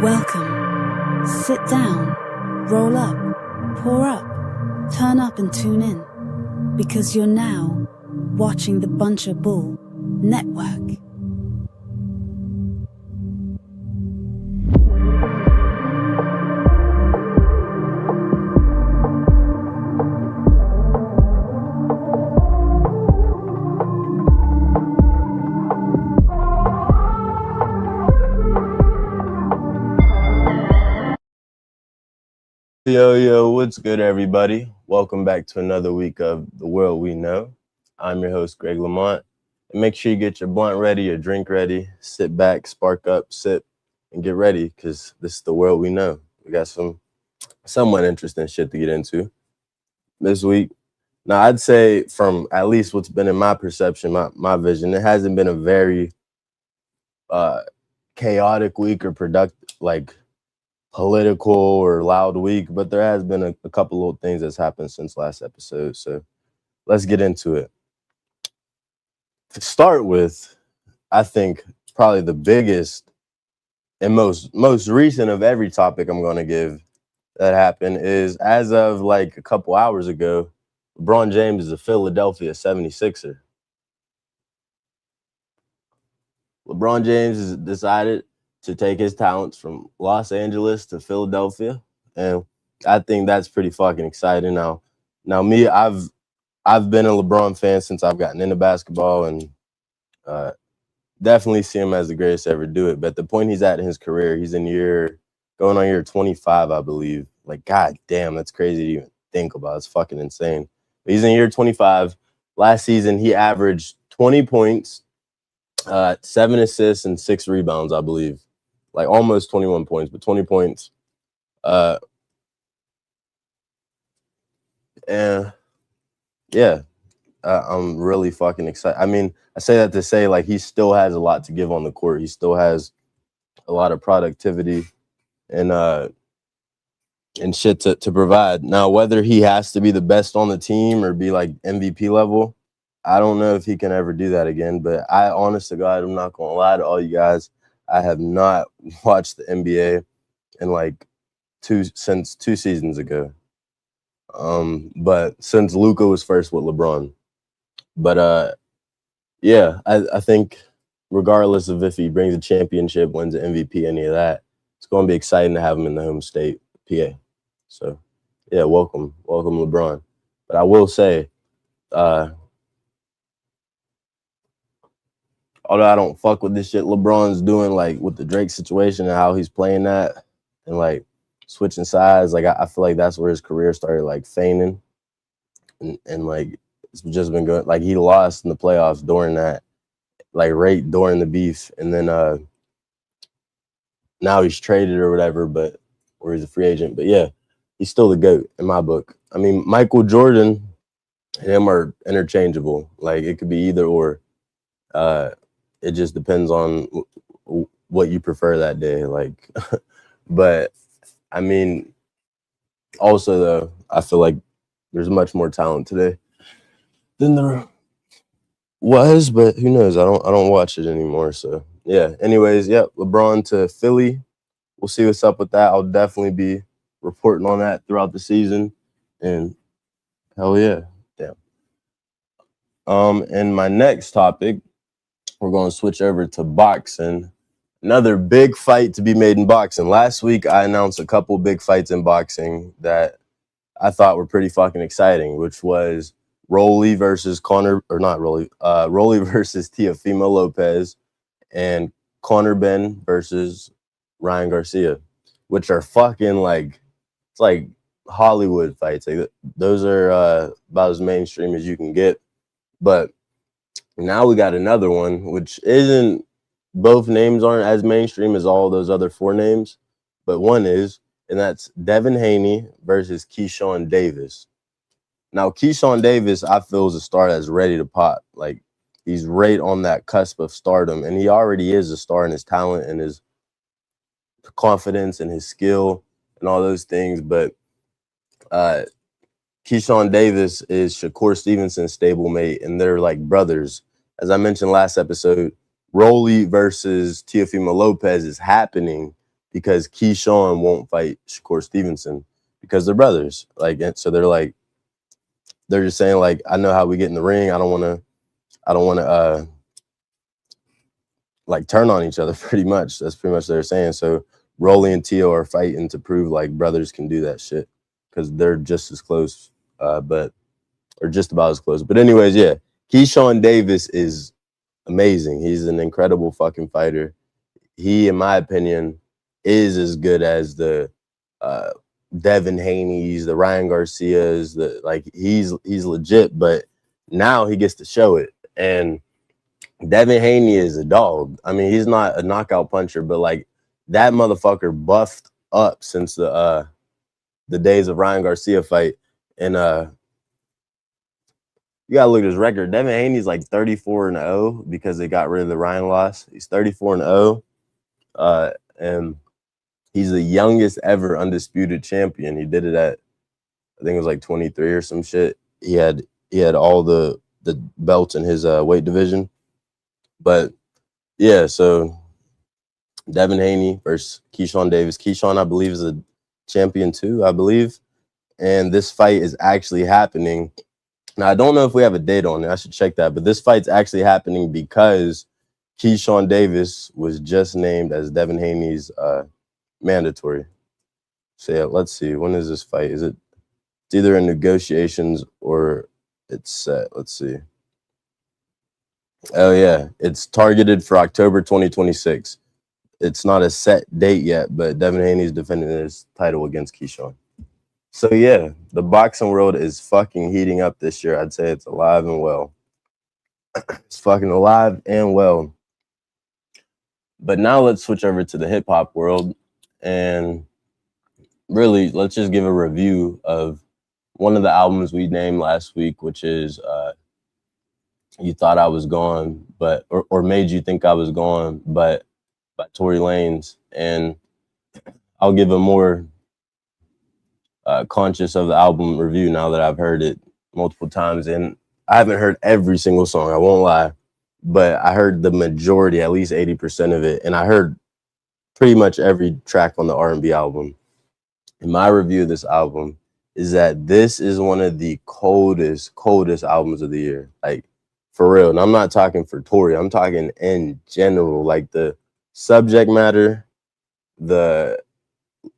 Welcome. Sit down, roll up, pour up, turn up and tune in, because you're now watching the Buncher Bull Network. Yo, what's good, everybody? Welcome back to another week of The World We Know. I'm your host, Greg Lamont. And make sure you get your blunt ready, your drink ready, sit back, spark up, sip, and get ready, because this is The World We Know. We got some somewhat interesting shit to get into this week. Now, I'd say from at least what's been in my perception, my vision, it hasn't been a very chaotic week or productive, political or loud week, but there has been a couple little things that's happened since last episode. So let's get into it. To start with, I think probably the biggest and most recent of every topic I'm going to give that happened is, as of like a couple hours ago, LeBron James is a Philadelphia 76er. LeBron James has decided to take his talents from Los Angeles to Philadelphia, and I think that's pretty fucking exciting. Now me, I've been a LeBron fan since I've gotten into basketball, and definitely see him as the greatest to ever do it. But the point he's at in his career, he's in going on year 25, I believe. Like, god damn, that's crazy to even think about. It's fucking insane. But he's in year 25. Last season, he averaged 20 points, 7 assists, and 6 rebounds, I believe. Like almost 21 points, but 20 points. And yeah, I'm really fucking excited. I mean, I say that to say, like, he still has a lot to give on the court. He still has a lot of productivity and shit to provide. Now, whether he has to be the best on the team or be like MVP level, I don't know if he can ever do that again. But I, honest to God, I'm not gonna lie to all you guys, I have not watched the NBA in since 2 seasons ago. But since Luka was first with LeBron. But yeah, I think regardless of if he brings a championship, wins an MVP, any of that, it's gonna be exciting to have him in the home state, PA. So yeah, welcome LeBron. But I will say, although I don't fuck with this shit LeBron's doing, like with the Drake situation and how he's playing that and like switching sides, like I feel like that's where his career started like feigning, and like it's just been good. Like he lost in the playoffs during that, like right during the beef, and then now he's traded or whatever, or he's a free agent. But yeah, he's still the GOAT in my book. I mean, Michael Jordan and him are interchangeable. Like it could be either or. It just depends on what you prefer that day. Like, but I mean, also though, I feel like there's much more talent today than there was, but who knows? I don't watch it anymore. So yeah. Anyways, yep, LeBron to Philly. We'll see what's up with that. I'll definitely be reporting on that throughout the season. And hell yeah. Damn. And my next topic, we're going to switch over to boxing. Another big fight to be made in boxing. Last week, I announced a couple big fights in boxing that I thought were pretty fucking exciting, which was Rolly versus Rolly versus Teofimo Lopez, and Conor Benn versus Ryan Garcia, which are fucking it's like Hollywood fights. Like, those are about as mainstream as you can get. But now we got another one, which isn't, both names aren't as mainstream as all those other 4 names, but one is, and that's Devin Haney versus Keyshawn Davis. Now, Keyshawn Davis, I feel, is a star that's ready to pop. Like, he's right on that cusp of stardom, and he already is a star in his talent and his confidence and his skill and all those things. But Keyshawn Davis is Shakur Stevenson's stablemate, and they're like brothers. As I mentioned last episode, Rolly versus Teofimo Lopez is happening because Keyshawn won't fight Shakur Stevenson because they're brothers. Like, and so they're just saying like, I know how we get in the ring. I don't want to like turn on each other. Pretty much, that's pretty much what they're saying. So Rolly and Tio are fighting to prove like brothers can do that shit because they're just as close, or just about as close. But anyways, yeah, Keyshawn Davis is amazing. He's an incredible fucking fighter. He, in my opinion, is as good as the uh, Devin Haney's, the Ryan Garcia's. The like, he's legit. But now he gets to show it. And Devin Haney is a dog. I mean, he's not a knockout puncher, but like that motherfucker buffed up since the days of Ryan Garcia fight. And you gotta look at his record. Devin Haney's like 34-0 because they got rid of the Ryan loss. He's 34-0. And he's the youngest ever undisputed champion. He did it at, I think it was like 23 or some shit. He had all the belts in his weight division. But yeah, so Devin Haney versus Keyshawn Davis. Keyshawn, I believe, is a champion too, I believe. And this fight is actually happening. Now, I don't know if we have a date on it. I should check that. But this fight's actually happening because Keyshawn Davis was just named as Devin Haney's mandatory. So yeah, let's see. When is this fight? It's either in negotiations or it's set. Let's see. Oh yeah, it's targeted for October 2026. It's not a set date yet, but Devin Haney's defending his title against Keyshawn. So yeah, the boxing world is fucking heating up this year. I'd say it's alive and well. It's fucking alive and well. But now let's switch over to the hip hop world, and really let's just give a review of one of the albums we named last week, which is You Thought I Was Gone, but or Made You Think I Was Gone, but by Tory Lanez. And I'll give a more conscious of the album review now that I've heard it multiple times. And I haven't heard every single song, I won't lie, but I heard the majority, at least 80% of it. And I heard pretty much every track on the R&B album. And my review of this album is that this is one of the coldest albums of the year. Like, for real. And I'm not talking for Tory. I'm talking in general. Like, the subject matter, the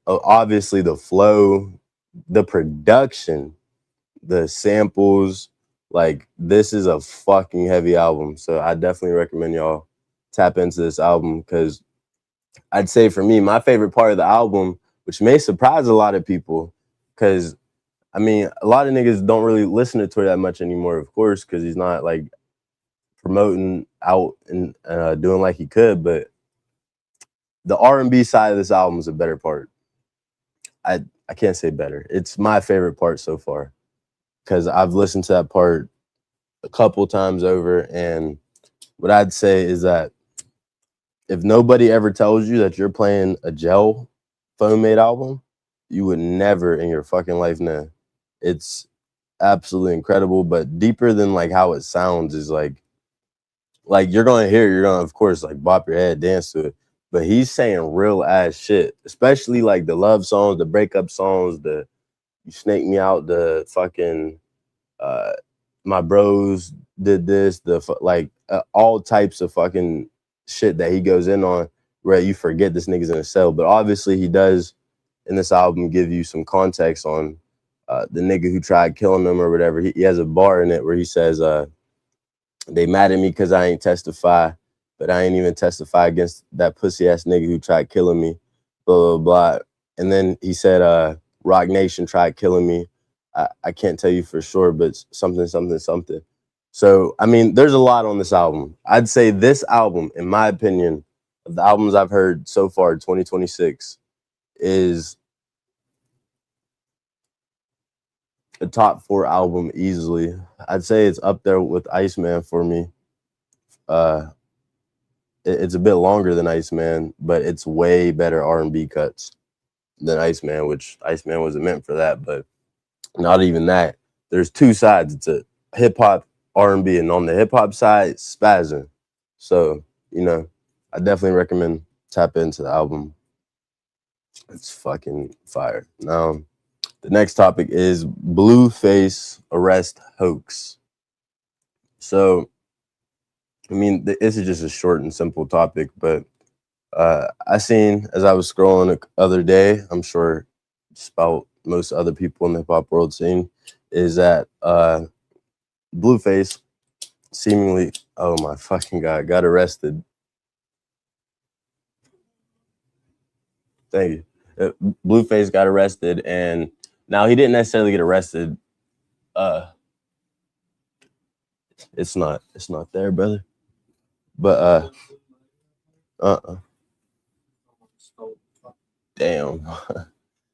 obviously the flow, the production, the samples. Like, this is a fucking heavy album. So I definitely recommend y'all tap into this album, because I'd say for me, my favorite part of the album, which may surprise a lot of people, because I mean, a lot of niggas don't really listen to Tory that much anymore, of course, because he's not like promoting out and doing like he could. But the R&B side of this album is a better part. I can't say better. It's my favorite part so far, because I've listened to that part a couple times over. And what I'd say is that if nobody ever tells you that you're playing a gel phone made album, you would never in your fucking life know. It's absolutely incredible, but deeper than like how it sounds is like you're gonna hear, you're gonna of course like bop your head, dance to it. But he's saying real ass shit, especially like the love songs, the breakup songs, the you snake me out, the fucking my bros did this, like all types of fucking shit that he goes in on, where you forget this nigga's in a cell. But obviously he does in this album give you some context on the nigga who tried killing him or whatever. He has a bar in it where he says, they mad at me because I ain't testify, but I ain't even testify against that pussy ass nigga who tried killing me, blah, blah, blah. And then he said, Rock Nation tried killing me. I can't tell you for sure, but something, something, something. So, I mean, there's a lot on this album. I'd say this album, in my opinion, of the albums I've heard so far, 2026, is a top 4 album easily. I'd say it's up there with Iceman for me. It's a bit longer than Iceman, but it's way better R&B cuts than Iceman, which Iceman wasn't meant for that. But not even that. There's 2 sides. It's a hip hop R&B, and on the hip hop side, spazzing. So, you know, I definitely recommend tap into the album. It's fucking fire. Now, the next topic is Blueface arrest hoax. So, I mean, this is just a short and simple topic, but I seen as I was scrolling the other day, I'm sure just about most other people in the hip hop world seen, is that Blueface seemingly, oh my fucking God, got arrested. Thank you. Blueface got arrested, and now he didn't necessarily get arrested. It's not there, brother. But uh damn.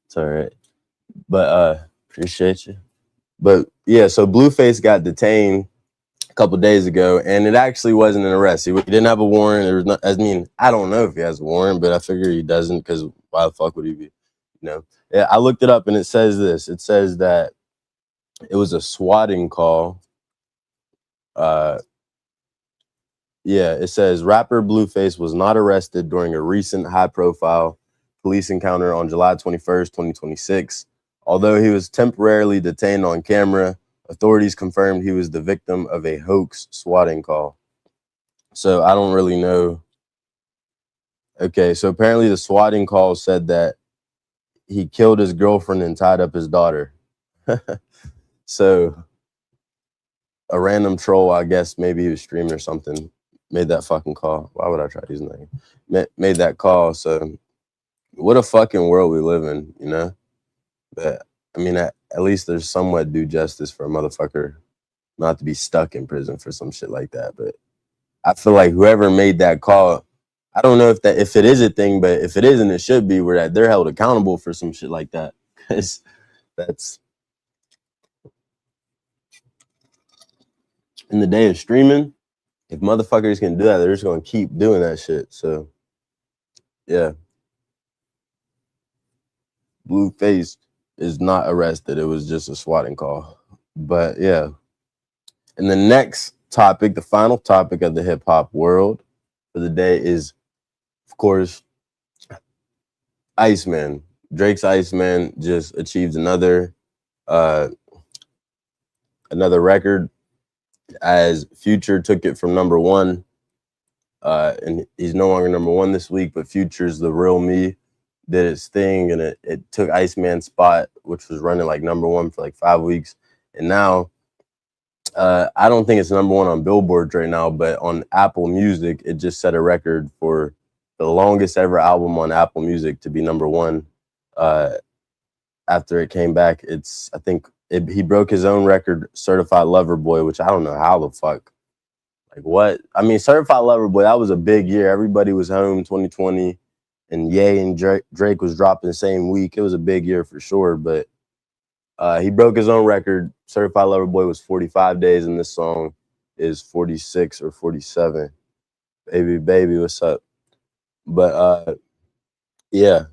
It's all right. But appreciate you. But yeah, so Blueface got detained a couple days ago, and it actually wasn't an arrest. He didn't have a warrant. There was not. I mean, I don't know if he has a warrant, but I figure he doesn't, because why the fuck would he be? Yeah, I looked it up, and it says this. It says that it was a swatting call. Yeah, it says rapper Blueface was not arrested during a recent high-profile police encounter on July 21st, 2026. Although he was temporarily detained on camera, authorities confirmed he was the victim of a hoax swatting call. So I don't really know. Okay, so apparently the swatting call said that he killed his girlfriend and tied up his daughter. So a random troll, I guess maybe he was streaming or something, made that fucking call. Why would I try using that? Made that call. So what a fucking world we live in, you know? But I mean, at least there's somewhat due justice for a motherfucker not to be stuck in prison for some shit like that. But I feel like whoever made that call, I don't know if it is a thing, but if it isn't, it should be, where that they're held accountable for some shit like that. Because that's in the day of streaming. If motherfuckers can do that, they're just gonna keep doing that shit. So yeah. Blueface is not arrested. It was just a swatting call. But yeah. And the next topic, the final topic of the hip hop world for the day is, of course, Iceman. Drake's Iceman just achieved another record, as Future took it from number one. And he's no longer number one this week, but Future's The Real Me did its thing, and it took Iceman's spot, which was running like number one for like 5 weeks. And now I don't think it's number one on Billboard right now, but on Apple Music, it just set a record for the longest ever album on Apple Music to be number one. After it came back, I think he broke his own record, Certified Lover Boy, which I don't know how the fuck. Like what? I mean, Certified Lover Boy, that was a big year. Everybody was home 2020, and Ye and Drake was dropping the same week. It was a big year for sure, but he broke his own record. Certified Lover Boy was 45 days, and this song is 46 or 47. Baby, what's up? But yeah.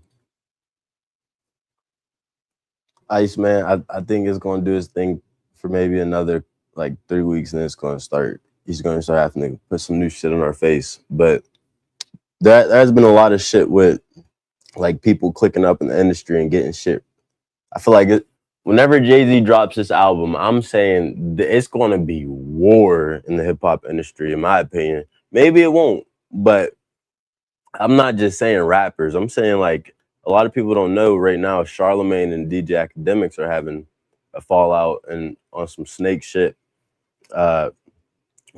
Iceman, I think it's gonna do his thing for maybe another like 3 weeks, and he's gonna start having to put some new shit on our face. But there's been a lot of shit with like people clicking up in the industry and getting shit. I feel like whenever Jay-Z drops this album, I'm saying it's gonna be war in the hip hop industry, in my opinion. Maybe it won't, but I'm not just saying rappers. I'm saying like a lot of people don't know right now, Charlemagne and DJ Academics are having a fallout and on some snake shit.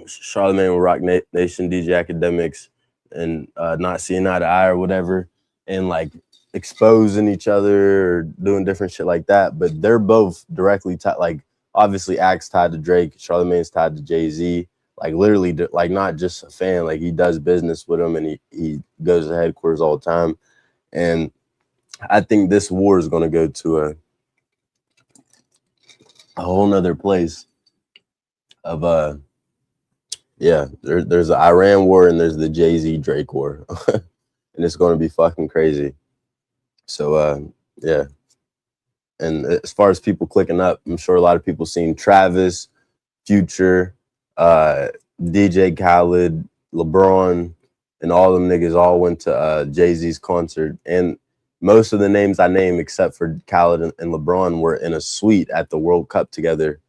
Charlemagne will Rock Nation, DJ Academics, and not seeing eye to eye or whatever, and like exposing each other or doing different shit like that. But they're both directly tied. Like obviously, Axe tied to Drake, Charlemagne's tied to Jay-Z. Like literally, like not just a fan. Like he does business with him, and he goes to headquarters all the time. And I think this war is going to go to a whole nother place of yeah, there's the Iran war and there's the Jay-Z Drake war. And it's going to be fucking crazy. So yeah. And as far as people clicking up, I'm sure a lot of people seen Travis, Future, DJ Khaled, LeBron, and all them niggas all went to Jay-Z's concert. And most of the names I named, except for Khaled and LeBron, were in a suite at the World Cup together,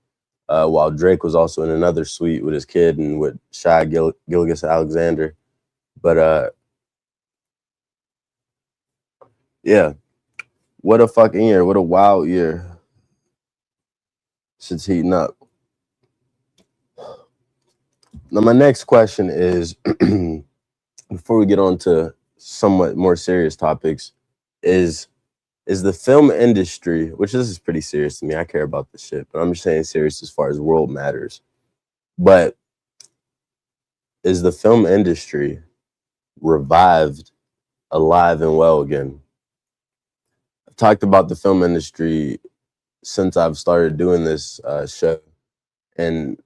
while Drake was also in another suite with his kid and with Shai Gilgeous-Alexander. But yeah, what a fucking year! What a wild year! Shit's heating up. Now, my next question is, before we get on to somewhat more serious topics, is the film industry, which this is pretty serious to me. I care about this shit, but I'm just saying serious as far as world matters. But is the film industry revived, alive, and well again? I've talked about the film industry since I've started doing this show, and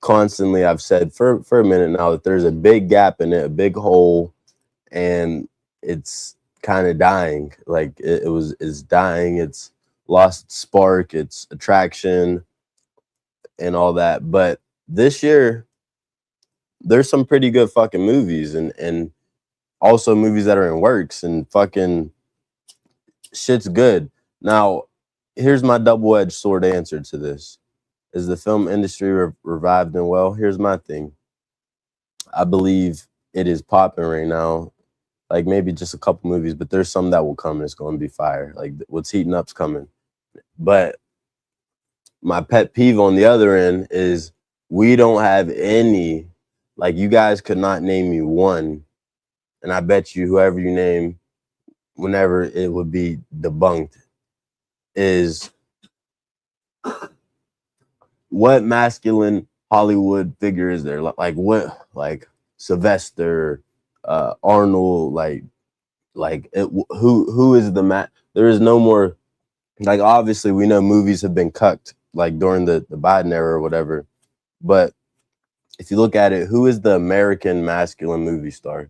constantly I've said for a minute now that there's a big gap in it, a big hole, and it's kind of dying. Like it's dying. It's lost its spark, its attraction, and all that. But this year, there's some pretty good fucking movies, and also movies that are in works, and fucking shit's good. Now, here's my double-edged sword answer to this. Is the film industry revived and well? Here's my thing. I believe it is popping right now. Like maybe just a couple movies, but there's some that will come and it's going to be fire. Like what's heating up's coming. But my pet peeve on the other end is we don't have any, like you guys could not name me one. And I bet you whoever you name, whenever it would be debunked, is what masculine Hollywood figure is there? Like what, like Sylvester, Arnold, who is the there is no more. Like obviously we know movies have been cucked like during the Biden era or whatever, but if you look at it, who is the American masculine movie star?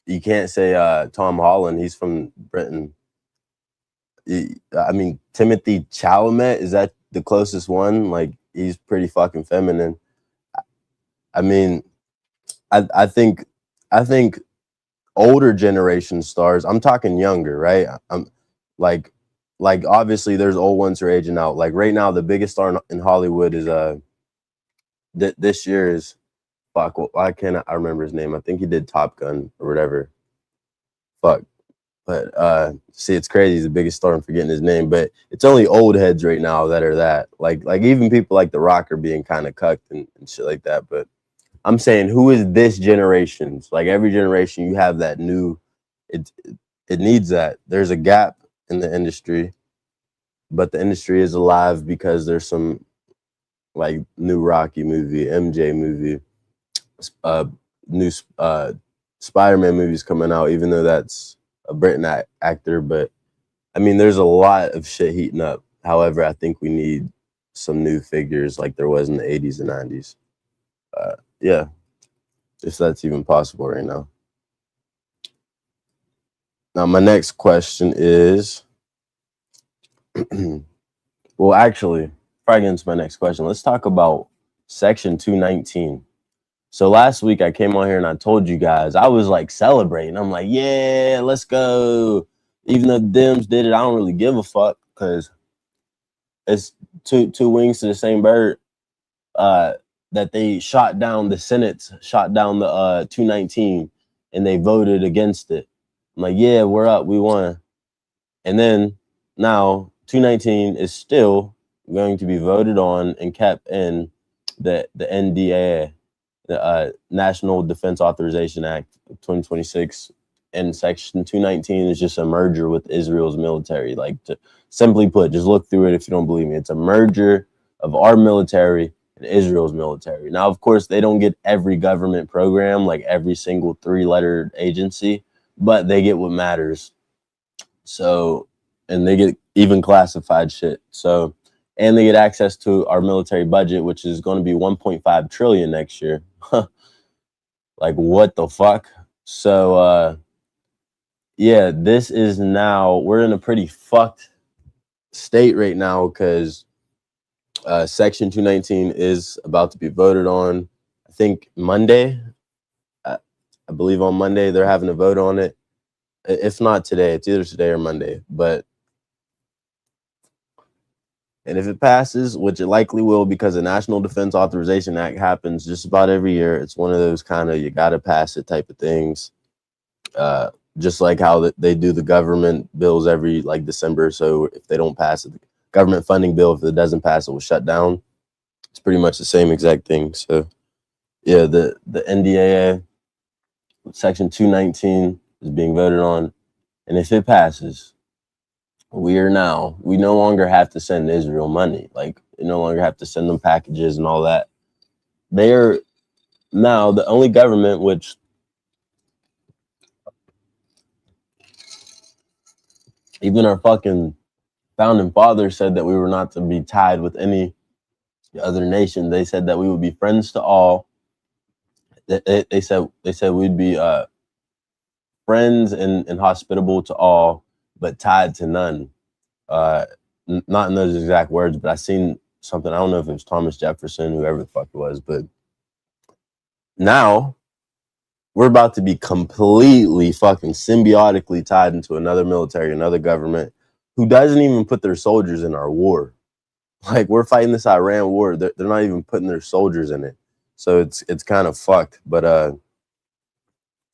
You can't say Tom Holland. He's from Britain. I mean, Timothy Chalamet, is that the closest one? Like he's pretty fucking feminine. I mean, I think older generation stars, I'm talking younger, right? I'm like obviously there's old ones who are aging out. Like right now, the biggest star in Hollywood is this year is fuck. Why can't I remember his name? I think he did Top Gun or whatever. Fuck. But see, it's crazy. He's the biggest star. I'm forgetting his name, but it's only old heads right now that are that. Like even people like The Rock are being kind of cucked and shit like that. But I'm saying, who is this generation's? Like every generation, you have that new. It needs that. There's a gap in the industry, but the industry is alive because there's some like new Rocky movie, MJ movie, new Spider-Man movies coming out. Even though that's a Britain actor, but I mean, there's a lot of shit heating up. However, I think we need some new figures like there was in the 80s and 90s. Yeah, if that's even possible right now. Now, my next question is, well, actually, before I get into my next question, let's talk about Section 219. So last week I came on here and I told you guys, I was like celebrating. I'm like, yeah, let's go. Even though Dems did it, I don't really give a fuck because it's two wings to the same bird. That they shot down the Senate, shot down the 219, and they voted against it. I'm like, yeah, we're up, we won. And then now 219 is still going to be voted on and kept in the NDAA, the National Defense Authorization Act of 2026. And Section 219 is just a merger with Israel's military. Like, to simply put, just look through it if you don't believe me. It's a merger of our military and Israel's military. Now, of course, they don't get every government program, like every single 3-letter agency, but they get what matters. So, and they get even classified shit. So, and they get access to our military budget, which is going to be 1.5 trillion next year. Like, what the fuck? So, yeah, this is now, we're in a pretty fucked state right now because Section 219 is about to be voted on. I think Monday. I believe on Monday they're having a vote on it. If not today, it's either today or Monday. And if it passes, which it likely will, because the National Defense Authorization Act happens just about every year. It's one of those kind of you got to pass it type of things. Just like how they do the government bills every like December. So if they don't pass it, the government funding bill, if it doesn't pass, it will shut down. It's pretty much the same exact thing. So yeah, the NDAA Section 219 is being voted on, and if it passes, we no longer have to send Israel money. Like, we no longer have to send them packages and all that. They are now the only government which even our fucking founding fathers said that we were not to be tied with any other nation. They said that we would be friends to all. They said we'd be friends and hospitable to all, but tied to none. Not in those exact words, but I seen something. I don't know if it was Thomas Jefferson, whoever the fuck it was, but now we're about to be completely fucking symbiotically tied into another military, another government who doesn't even put their soldiers in our war. Like, we're fighting this Iran war. They're not even putting their soldiers in it. So it's kind of fucked. But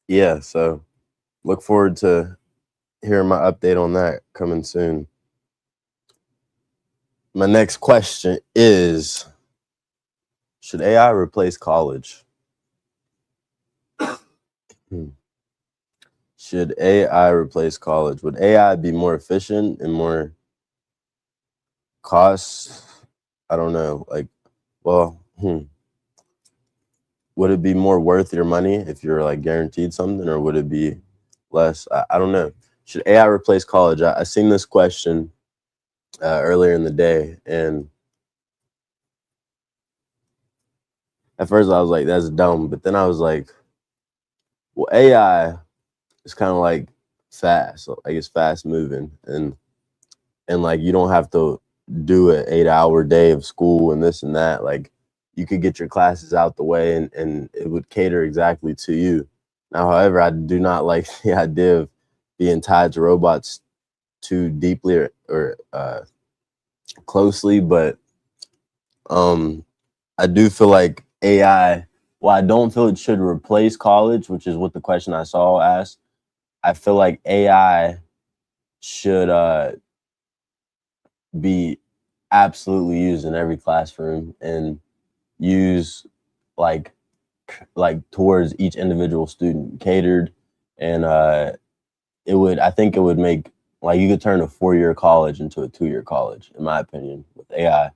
yeah, so look forward to hearing my update on that coming soon. My next question is, should AI replace college? Should AI replace college? Would AI be more efficient and more cost? I don't know. Like, well, would it be more worth your money if you're like guaranteed something, or would it be less? I don't know. Should AI replace college? I seen this question earlier in the day, and at first I was like, that's dumb. But then I was like, well, AI is kind of like fast. Like, it's fast moving, and like, you don't have to do an 8-hour day of school and this and that. Like, you could get your classes out the way, and it would cater exactly to you. Now, however, I do not like the idea of being tied to robots too deeply or closely, but I do feel like AI, well, I don't feel it should replace college, which is what the question I saw asked. I feel like AI should be absolutely used in every classroom and use like towards each individual student, catered. And I think it would make, like, you could turn a 4-year college into a 2-year college, in my opinion, with AI.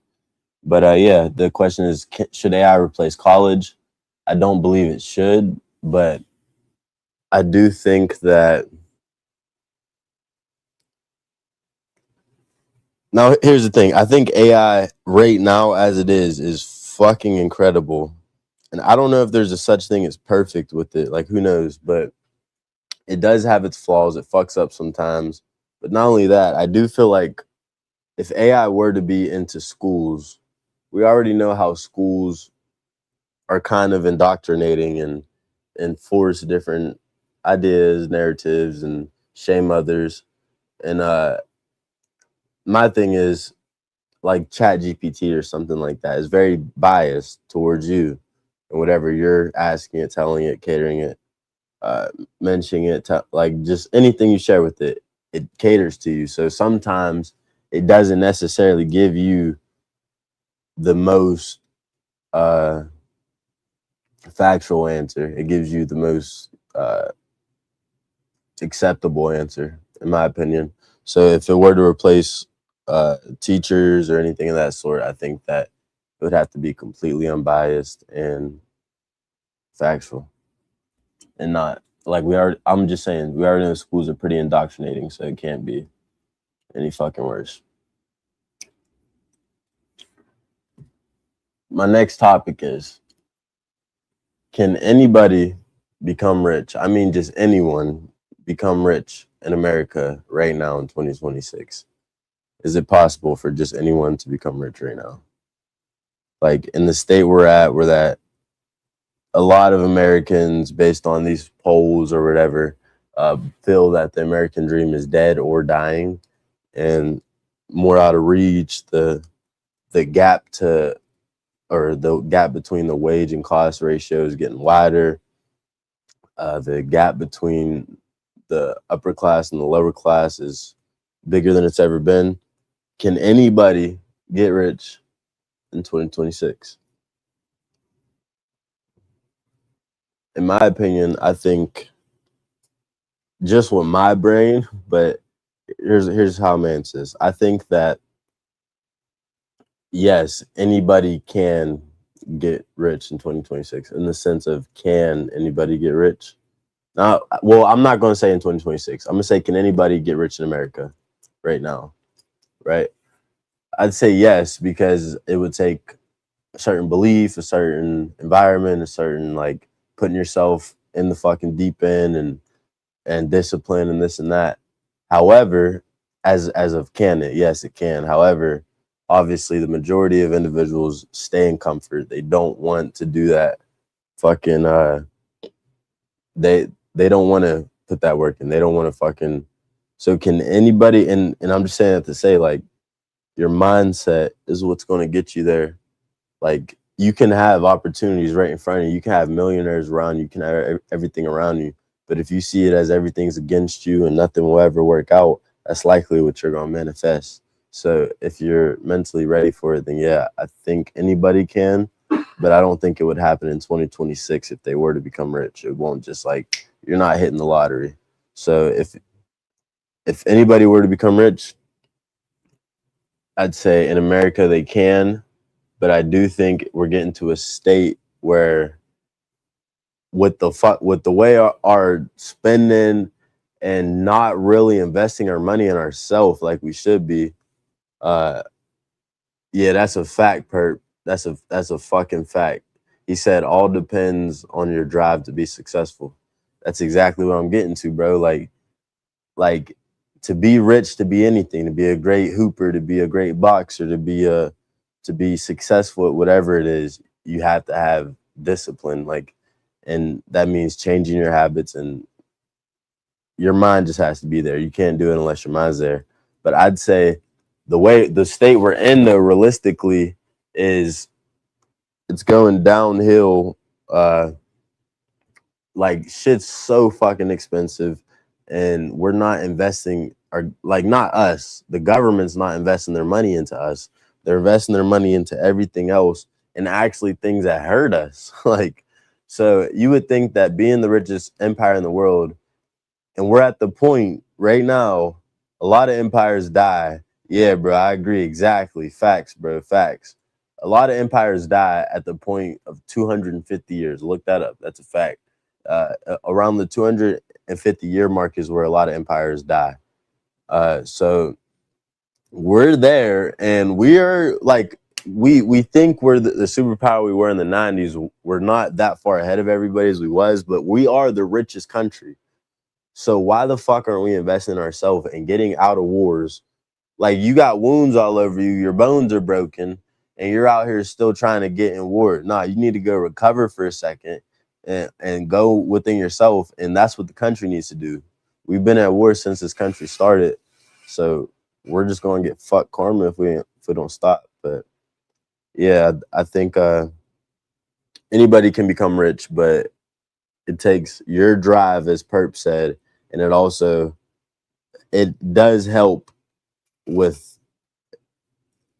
But yeah, the question is, should AI replace college? I don't believe it should, but I do think that, now here's the thing. I think AI right now as it is fucking incredible. And I don't know if there's a such thing as perfect with it. Like, who knows? But it does have its flaws. It fucks up sometimes. But not only that, I do feel like if AI were to be into schools, we already know how schools are kind of indoctrinating and force different ideas, narratives, and shame others. And my thing is, like, Chat GPT or something like that is very biased towards you and whatever you're asking it, telling it, catering it, mentioning it, like, just anything you share with it, it caters to you. So sometimes it doesn't necessarily give you the most factual answer. It gives you the most acceptable answer, in my opinion. So if it were to replace teachers or anything of that sort, I think that it would have to be completely unbiased and factual, and not like I'm just saying, we already know schools are pretty indoctrinating, so it can't be any fucking worse. My next topic is, can anybody become rich? I mean, just anyone become rich in America right now in 2026? Is it possible for just anyone to become rich right now? Like, in the state we're at, where that a lot of Americans, based on these polls or whatever, feel that the American dream is dead or dying, and more out of reach. The gap to or the gap between the wage and cost ratio is getting wider. The gap between the upper class and the lower class is bigger than it's ever been. Can anybody get rich in 2026? In my opinion, I think just with my brain, but here's how I'm answer this. I think that yes, anybody can get rich in 2026 in the sense of can anybody get rich? Well, I'm not going to say in 2026. I'm going to say can anybody get rich in America right now, right? I'd say yes because it would take a certain belief, a certain environment, a certain like putting yourself in the fucking deep end and discipline and this and that. However, as of can it, yes, it can. However, obviously the majority of individuals stay in comfort. They don't want to do that fucking they don't want to put that work in. They don't want to fucking so can anybody and I'm just saying that to say like your mindset is what's going to get you there. Like you can have opportunities right in front of you. You can have millionaires around you. You can have everything around you. But if you see it as everything's against you and nothing will ever work out, that's likely what you're going to manifest. So if you're mentally ready for it, then yeah, I think anybody can. But I don't think it would happen in 2026 if they were to become rich. It won't just like you're not hitting the lottery. So if anybody were to become rich, I'd say in America they can, but I do think we're getting to a state where with the way our spending and not really investing our money in ourselves like we should be, uh yeah, that's a fact, Perp. That's a fucking fact. He said all depends on your drive to be successful. That's exactly what I'm getting to, bro. Like to be rich, to be anything, to be a great hooper, to be a great boxer, to be successful at whatever it is, you have to have discipline. Like, and that means changing your habits, and your mind just has to be there. You can't do it unless your mind's there. But I'd say the state we're in though, realistically, is it's going downhill. Like shit's so fucking expensive, and we're not investing, or like not us, the government's not investing their money into us. They're investing their money into everything else, and actually things that hurt us. Like, so you would think that being the richest empire in the world, and we're at the point right now, a lot of empires die. Yeah, bro, I agree. Exactly. Facts, bro. Facts. A lot of empires die at the point of 250 years. Look that up. That's a fact. Around the 250-year mark is where a lot of empires die. So we're there, and we are like we think we're the superpower we were in the 90s. We're not that far ahead of everybody as we was, but we are the richest country. So why the fuck aren't we investing in ourselves and getting out of wars? Like you got wounds all over you, your bones are broken, and you're out here still trying to get in war. Nah, you need to go recover for a second and go within yourself. And that's what the country needs to do. We've been at war since this country started. So we're just gonna get fucked karma if we don't stop. But yeah, I think anybody can become rich, but it takes your drive, as Perp said, and it does help with,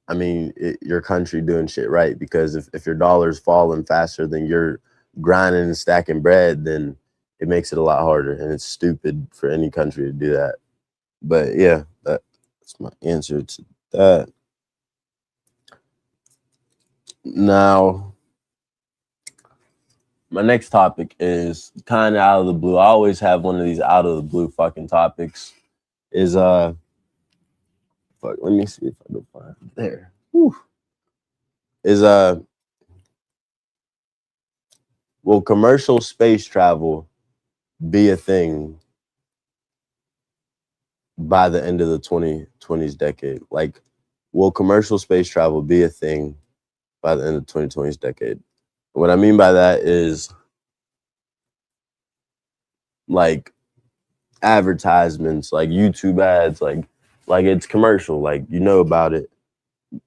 I mean, your country doing shit right, because if your dollar's falling faster than you're grinding and stacking bread, then it makes it a lot harder, and it's stupid for any country to do that. But yeah, that's my answer to that. Now, my next topic is kind of out of the blue. I always have one of these out of the blue fucking topics. Is fuck, let me see if I can find it there. Whew. Is will commercial space travel be a thing by the end of the 2020s decade? Like, will commercial space travel be a thing by the end of the 2020s decade? What I mean by that is, like, advertisements, like YouTube ads, like it's commercial, like you know about it.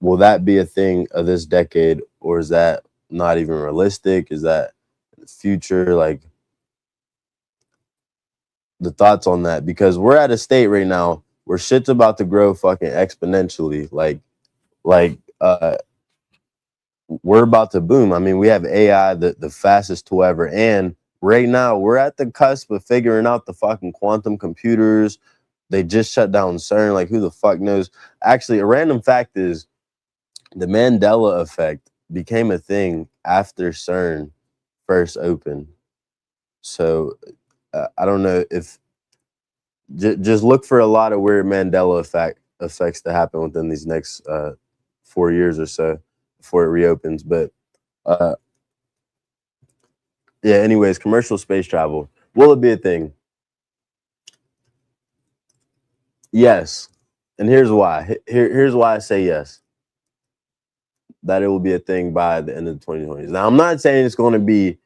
Will that be a thing of this decade, or is that not even realistic? Is that in the future? Like, the thoughts on that, because we're at a state right now where shit's about to grow fucking exponentially. Like we're about to boom. I mean, we have AI, the fastest tool ever, and right now we're at the cusp of figuring out the fucking quantum computers. They just shut down CERN. Like, who the fuck knows? Actually, a random fact is the Mandela effect became a thing after CERN first opened. So I don't know if just look for a lot of weird Mandela effects to happen within these next 4 years or so before it reopens. But uh, yeah, anyways, commercial space travel, will it be a thing? Yes, and here's why. Here's why I say yes, that it will be a thing by the end of the 2020s. Now, I'm not saying it's going to be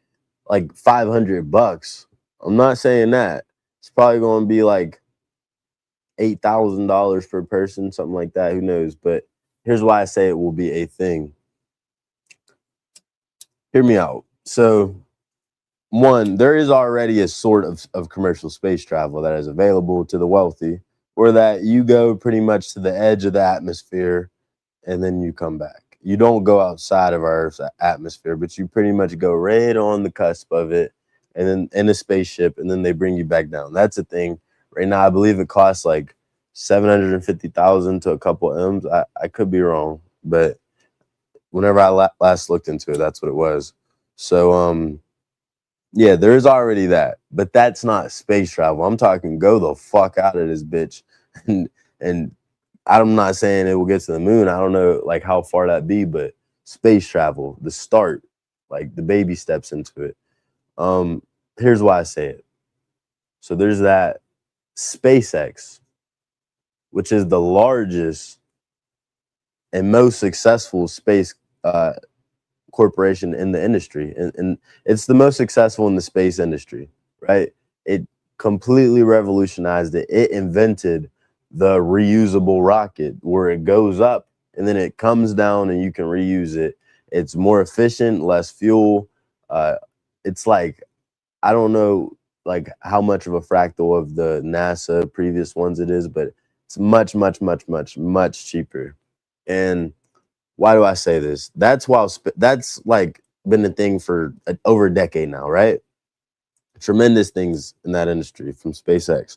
like $500. I'm not saying that. It's probably going to be like $8,000 per person, something like that. Who knows? But here's why I say it will be a thing. Hear me out. So, one, there is already a sort of commercial space travel that is available to the wealthy, where that you go pretty much to the edge of the atmosphere and then you come back. You don't go outside of our Earth's atmosphere, but you pretty much go right on the cusp of it, and then in a spaceship, and then they bring you back down. That's a thing. Right now, I believe it costs like 750,000 to a couple M's. I could be wrong, but whenever I last looked into it, that's what it was. So yeah, there's already that, but that's not space travel. I'm talking go the fuck out of this bitch, and I'm not saying it will get to the moon. I don't know like how far that be, but space travel, the start, like the baby steps into it. Here's why I say it. So there's that SpaceX, which is the largest and most successful space corporation in the industry, and it's the most successful in the space industry, right? It completely revolutionized it. It invented the reusable rocket, where it goes up and then it comes down and you can reuse it. It's more efficient, less fuel. It's like, I don't know like how much of a fractal of the NASA previous ones it is, but it's much, much, much, much, much cheaper. And why do I say this? That's that's like been a thing for over a decade now, right? Tremendous things in that industry from SpaceX.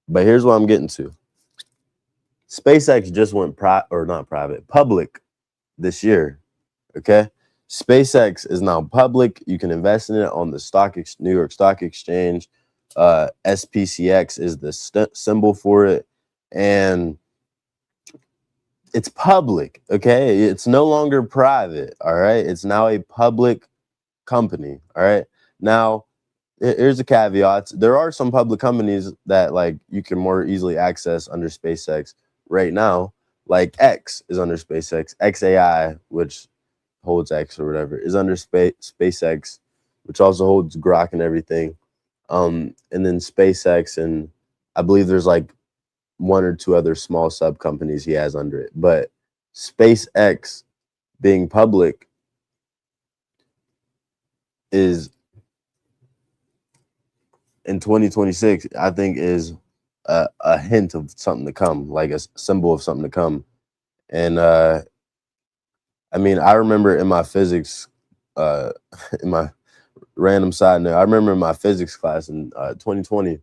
But here's what I'm getting to. SpaceX just went public this year. Okay. SpaceX is now public. You can invest in it on the New York Stock Exchange. SPCX is the symbol for it. And it's public, okay? It's no longer private, all right? It's now a public company, all right? Now, here's the caveats. There are some public companies that like you can more easily access under SpaceX right now. Like X is under SpaceX. XAI, which holds X or whatever, is under SpaceX, which also holds Grok and everything. And then SpaceX, and I believe there's like one or two other small sub companies he has under it. But SpaceX being public is in 2026, I think is a hint of something to come, like a symbol of something to come. And I mean, I remember in my physics, in my random side note, I remember in my physics class in 2020,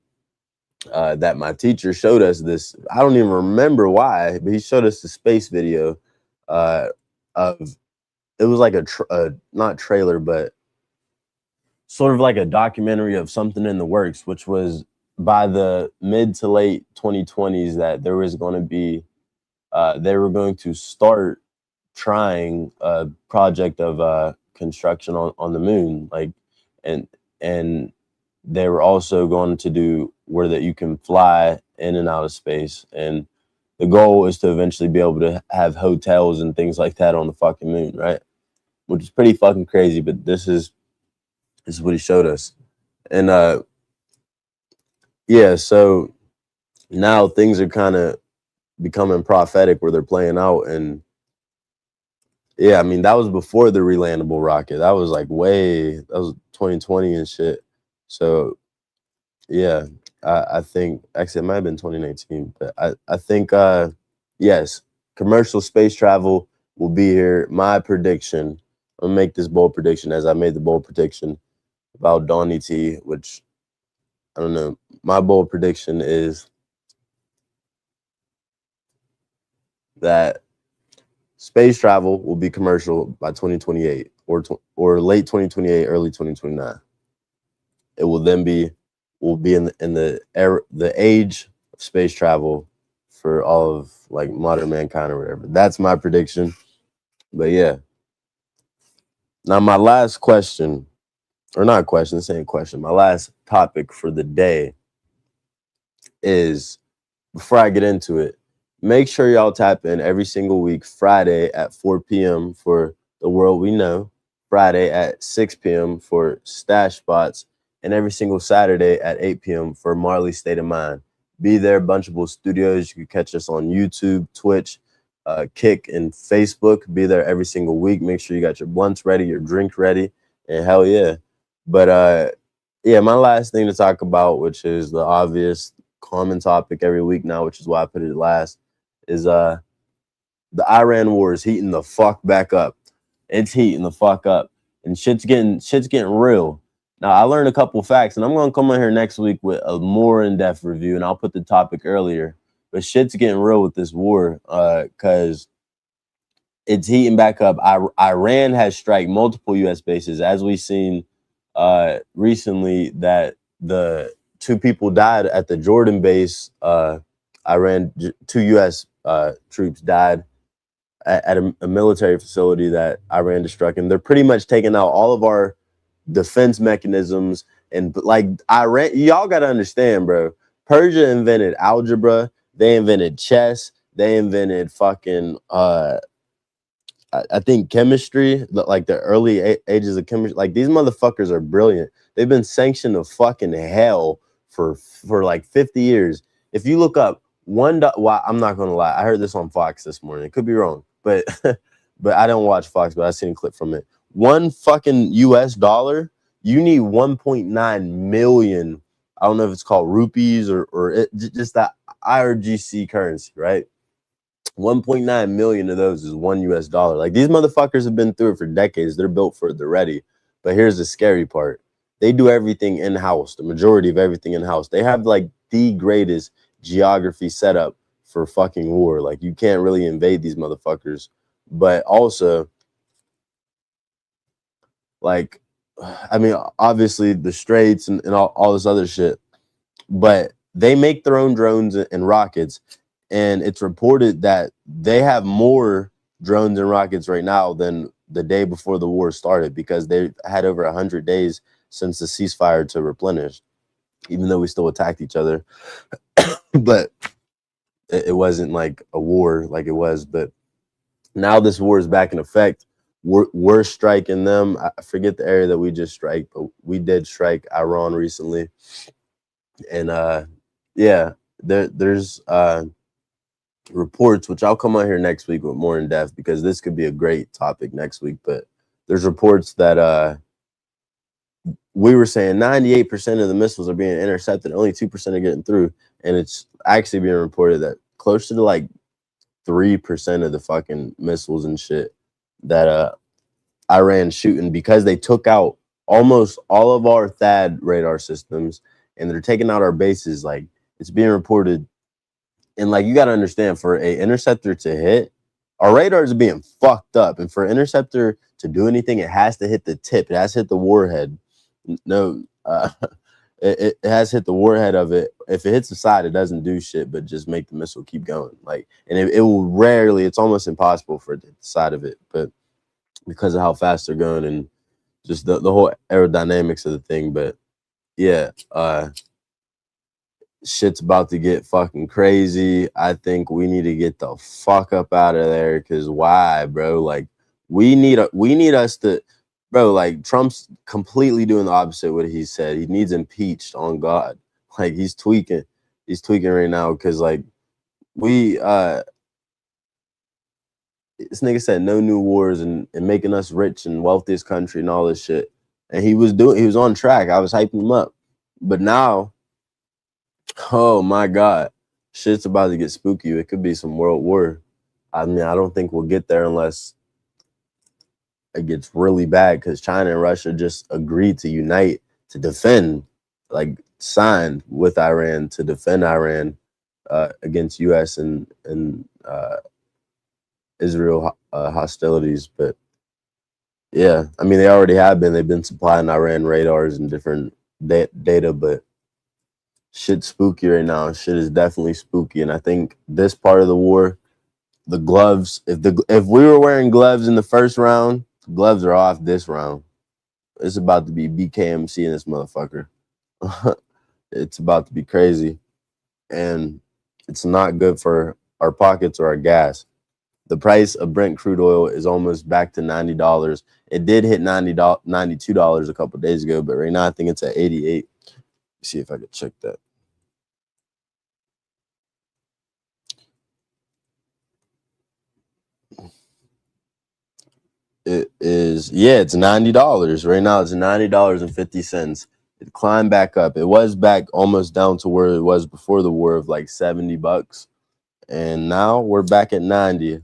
that my teacher showed us this. I don't even remember why, but he showed us the space video of, it was like a not trailer, but sort of like a documentary of something in the works, which was by the mid to late 2020s that there was going to be, they were going to start trying a project of construction on the moon, like, and and they were also going to do where that you can fly in and out of space, and the goal is to eventually be able to have hotels and things like that on the fucking moon, right? Which is pretty fucking crazy, but this is what he showed us. And yeah, so now things are kind of becoming prophetic where they're playing out. And yeah, I mean, that was before the relandable rocket. That was like that was 2020 and shit. So yeah, I think actually it might have been 2019, but I think yes, commercial space travel will be here. My prediction, I'm gonna make this bold prediction as I made the bold prediction about Donny T, which I don't know. My bold prediction is that space travel will be commercial by 2028 or late 2028, early 2029. It will then be in the age of space travel for all of like modern mankind or whatever. That's my prediction. But yeah. Now my last question, or not question, same question. My last topic for the day is, before I get into it, make sure y'all tap in every single week, Friday at 4 p.m. for The World We Know, Friday at 6 p.m. for Stash Spots, and every single Saturday at 8 p.m. for Marley's State of Mind. Be there, Bunchable Studios. You can catch us on YouTube, Twitch, Kick, and Facebook. Be there every single week. Make sure you got your blunts ready, your drink ready, and hell yeah. But yeah, my last thing to talk about, which is the obvious common topic every week now, which is why I put it last, is the Iran war is heating the fuck back up. It's heating the fuck up, and shit's getting real. Now I learned a couple facts, and I'm gonna come on here next week with a more in-depth review, and I'll put the topic earlier. But shit's getting real with this war, because it's heating back up. Iran has struck multiple U.S. bases, as we've seen recently that the two people died at the Jordan base. Two U.S. Troops died at a military facility that Iran struck, and they're pretty much taking out all of our defense mechanisms. And like Iran, y'all got to understand, bro. Persia invented algebra. They invented chess. They invented fucking I think chemistry, like the early ages of chemistry. Like these motherfuckers are brilliant. They've been sanctioned to fucking hell for like 50 years. If you look up well, I'm not gonna lie, I heard this on Fox this morning. It could be wrong, but but I don't watch Fox, but I seen a clip from it. One fucking US dollar, you need 1.9 million. I don't know if it's called rupees or just that IRGC currency, right? 1.9 million of those is $1 US. Like these motherfuckers have been through it for decades. They're built for it. They're ready. But here's the scary part. They do everything in-house, the majority of everything in-house. They have like the greatest geography setup for fucking war. Like you can't really invade these motherfuckers. But also, like, I mean, obviously the Straits and all this other shit. But they make their own drones and rockets. And it's reported that they have more drones and rockets right now than the day before the war started, because they had over 100 days since the ceasefire to replenish, even though we still attacked each other. But it wasn't like a war like it was. But now this war is back in effect. We're striking them. I forget the area that we just strike, but we did strike Iran recently. And yeah, there's reports, which I'll come on here next week with more in depth, because this could be a great topic next week. But there's reports that we were saying 98% of the missiles are being intercepted, only 2% are getting through, and it's actually being reported that closer to like 3% of the fucking missiles and shit that Iran shooting, because they took out almost all of our THAAD radar systems, and they're taking out our bases. Like it's being reported. And like you got to understand, for a interceptor to hit, our radars are being fucked up, and for an interceptor to do anything, it has to hit the tip. It has to hit the warhead. No, it has hit the warhead of it. If it hits the side, it doesn't do shit, but just make the missile keep going. Like, and it will rarely. It's almost impossible for it to hit the side of it, but because of how fast they're going and just the whole aerodynamics of the thing. But yeah, shit's about to get fucking crazy. I think we need to get the fuck up out of there. Because why, bro? Like we need us to, bro. Like Trump's completely doing the opposite of what he said. He needs impeached, on God. Like he's tweaking right now because like we this nigga said no new wars and making us rich and wealthiest country and all this shit. And he was on track. I was hyping him up. But now, oh my God, shit's about to get spooky. It could be some world war. I mean, I don't think we'll get there unless it gets really bad because China and Russia just agreed to unite to defend, like signed with Iran to defend Iran against U.S. and Israel hostilities. But yeah, I mean, they already have been. They've been supplying Iran radars and different data, but shit's spooky right now. Shit is definitely spooky. And I think this part of the war, the gloves, if we were wearing gloves in the first round, gloves are off this round. It's about to be BKMC in this motherfucker. It's about to be crazy. And it's not good for our pockets or our gas. The price of Brent crude oil is almost back to $90. It did hit $92 a couple days ago, but right now I think it's at 88. Let's see if I could check that. It is, yeah, it's $90 right now. It's $90.50. It climbed back up. It was back almost down to where it was before the war of like $70, and now we're back at 90.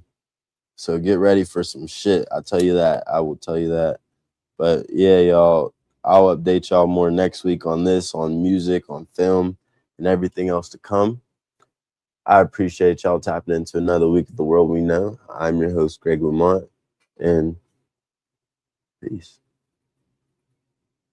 So get ready for some shit. I'll tell you that. I will tell you that. But yeah, y'all, I'll update y'all more next week on this, on music, on film, and everything else to come. I appreciate y'all tapping into another week of The World We Know. I'm your host, Greg Lamont, and peace.